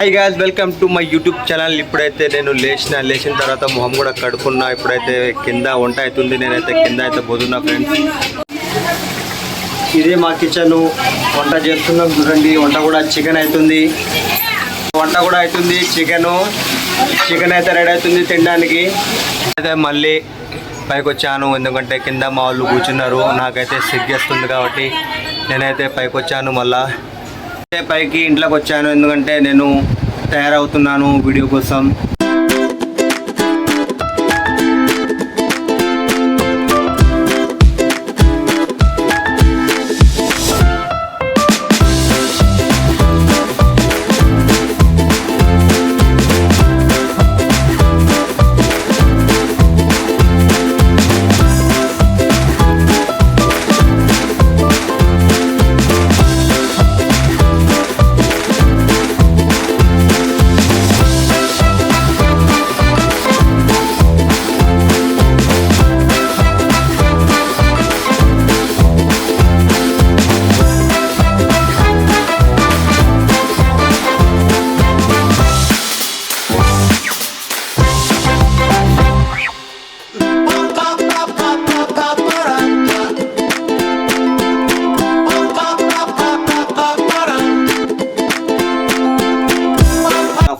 Hi guys, welcome to my YouTube channel. ఇప్పుడైతే నేను లేచిన తర్వాత మొహం కూడా కడుక్కున్నా. ఇప్పుడైతే కింద వంట అవుతుంది. నేనైతే కింద అయితే పోతున్నా ఫ్రెండ్స్. ఇదే మా కిచెన్. వంట చేస్తున్నాం చూడండి. వంట కూడా చికెన్ అవుతుంది. చికెన్ అయితే రెడీ అవుతుంది తినడానికి. అయితే మళ్ళీ పైకి వచ్చాను, ఎందుకంటే కింద మా వాళ్ళు కూర్చున్నారు. నాకైతే సిగ్గేస్తుంది కాబట్టి నేనైతే పైకి వచ్చాను. మళ్ళా పైకి ఇంట్లోకి వచ్చాను, ఎందుకంటే నేను తయారవుతున్నాను వీడియో కోసం.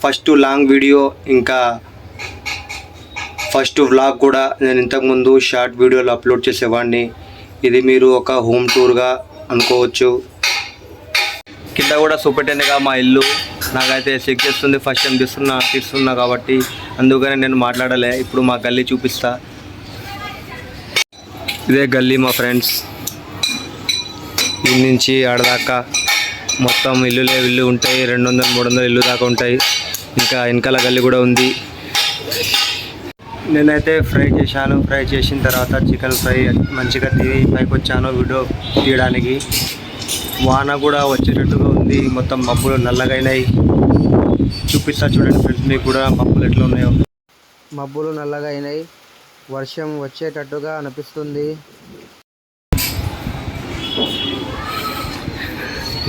ఫస్ట్ లాంగ్ వీడియో ఇంకా ఫస్ట్ వ్లాగ్ కూడా నేను ఇంతకుముందు షార్ట్ వీడియోలు అప్లోడ్ చేసేవాడిని. ఇది మీరు ఒక హోమ్ టూర్గా అనుకోవచ్చు. కింద కూడా చూపెట్టానుగా మా ఇల్లు. నాకైతే సిగ్గేస్తుంది, ఫస్ట్ టైం తీస్తున్నా కాబట్టి అందుకనే నేను మాట్లాడలే. ఇప్పుడు మా గల్లీ చూపిస్తా. ఇదే గల్లీ మా ఫ్రెండ్స్. ఇల్లు నుంచి ఆడదాకా మొత్తం ఇల్లు ఉంటాయి. 200-300 ఇల్లు దాకా ఉంటాయి. ఇంకా వెనకాల గల్లీ కూడా ఉంది. నేనైతే ఫ్రై చేశాను. ఫ్రై చేసిన తర్వాత చికెన్ ఫ్రై మంచిగా తిని పైకి వచ్చాను వీడియో తీయడానికి. వాన కూడా వచ్చేటట్టుగా ఉంది. మొత్తం మబ్బులు నల్లగా అయినాయి. చూపిస్తా చూడండి ఫ్రెండ్స్, మీకు కూడా మబ్బులు ఎట్లా ఉన్నాయో. మబ్బులు నల్లగా అయినాయి. వర్షం వచ్చేటట్టుగా అనిపిస్తుంది.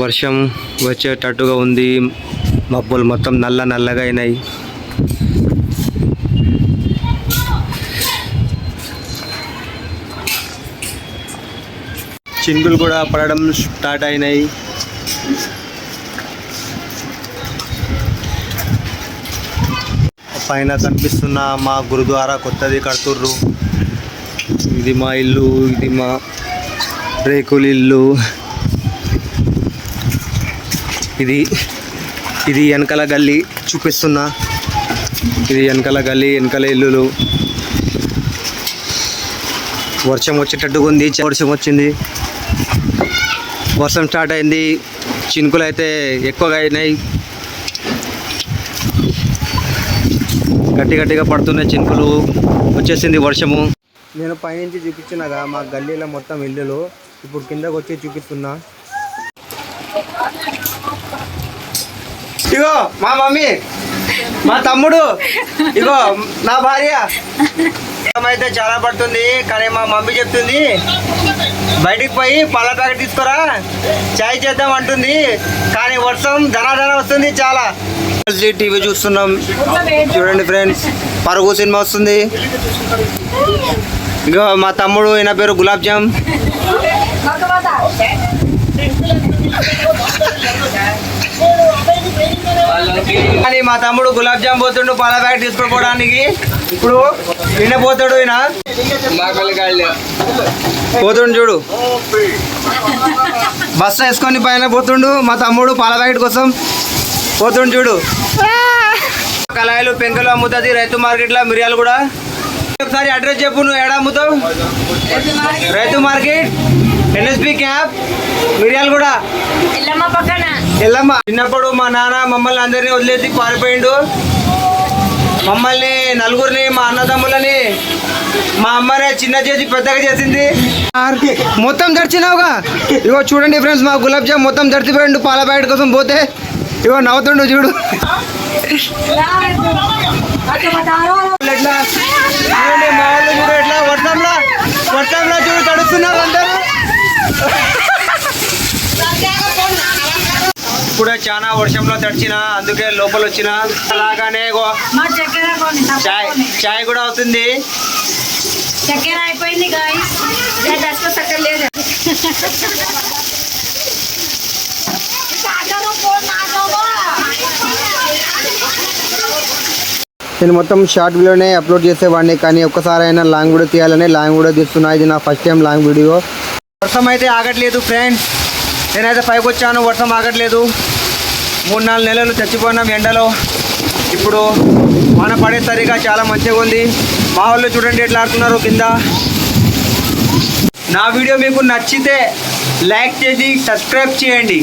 వర్షం వచ్చేటట్టుగా ఉంది. మబ్బులు మొత్తం నల్లగా అయినాయి. చినుకులు కూడా పడడం స్టార్ట్ అయినాయి. పైన కనిపిస్తున్న మా గురుద్వారా కొత్తది కడుతుర్రు. ఇది మా ఇల్లు. ఇది మా రేకుల ఇల్లు. ఇది వెనకాల గల్లీ చూపిస్తున్నా. ఇది వెనకాల గల్లీ, వెనకాల ఇల్లులు. వర్షం వచ్చేటట్టుగా ఉంది. వర్షం వచ్చింది. వర్షం స్టార్ట్ అయింది. చినుకులు అయితే ఎక్కువగా అయినాయి. గట్టిగా పడుతున్నాయి చినుకులు. వచ్చేసింది వర్షము. నేను పైనుంచి చూపించినగా మా గల్లీలో మొత్తం ఇల్లులు. ఇప్పుడు కిందకు వచ్చి చూపిస్తున్నా. ఇగో మా మమ్మీ, మా తమ్ముడు, ఇగో నా భార్య. అయితే చాలా పడుతుంది, కానీ మా మమ్మీ చెప్తుంది బయటికి పోయి పాల ప్యాకెట్ తీసుకురా, చాయ్ చేద్దాం అంటుంది. కానీ వర్షం ధన వస్తుంది చాలా. టీవీ చూస్తున్నాం చూడండి ఫ్రెండ్స్. పరుగు సినిమా వస్తుంది. ఇగో మా తమ్ముడు, ఈయన పేరు గులాబ్ జామ్. కానీ మా తమ్ముడు గులాబ్ జామ్ పోతుండు పాల ప్యాకెట్ తీసుకుపోవడానికి. ఇప్పుడు ఈయన పోతాడు. ఈయన పోతుండు చూడు, బస్సు వేసుకొని పైన పోతుండు. మా తమ్ముడు పాల ప్యాకెట్ కోసం పోతుండు చూడు. కళాయిలు పెంకలు అమ్ముతుంది రైతు మార్కెట్లో. మిరియాలు కూడా. ఒకసారి అడ్రస్ చెప్పు, నువ్వు ఏడా అమ్ముతావు? రైతు మార్కెట్, ఎన్ఎస్పి క్యాంప్, మిరియాలు కూడా. ఎల్లమ్మ. చిన్నప్పుడు మా నాన్న మమ్మల్ని అందరినీ వదిలేసి పారిపోయిండు. మమ్మల్ని నలుగురిని, మా అన్నదమ్ములని మా అమ్మనే చిన్న చేసి పెద్దగా చేసింది. మొత్తం దర్చినావుగా. ఇగో చూడండి ఫ్రెండ్స్, మా గులాబ్ జామ్ మొత్తం దర్చిపోయిండు పాల ప్యాకెట్ కోసం పోతే. ఇగో నవ్వుతుండు చూడు. ఎట్లా చూడండి మా వాళ్ళు చూడు, ఎట్లా వర్షంలో చూడు తడుస్తున్నారు అందరూ. ఇప్పుడే చాలా వర్షంలో తడిచిన, అందుకే లోపల వచ్చిన. అలాగానే చాయ్ కూడా అవుతుంది. చక్కెర అయిపోయింది గాయ్స్. చక్కెర లేదు. నేను మొత్తం షార్ట్ వీడియోనే అప్లోడ్ చేసేవాడిని, కానీ ఒక్కసారైనా లాంగ్ వీడియో తీయాలని లాంగ్ వీడియో తీస్తున్నా. ఇది నా ఫస్ట్ టైం లాంగ్ వీడియో. వర్షం అయితే ఆగట్లేదు ఫ్రెండ్స్. నేనైతే పైకి వచ్చాను, వర్షం ఆగట్లేదు. 3-4 నెలలు చచ్చిపోయినాం ఎండలో. ఇప్పుడు వాన పడేసరిగా చాలా మంచిగా ఉంది. మా వాళ్ళు చూడండి ఎట్లా ఆడుతున్నారు కింద. నా వీడియో మీకు నచ్చితే లైక్ చేసి సబ్స్క్రైబ్ చేయండి.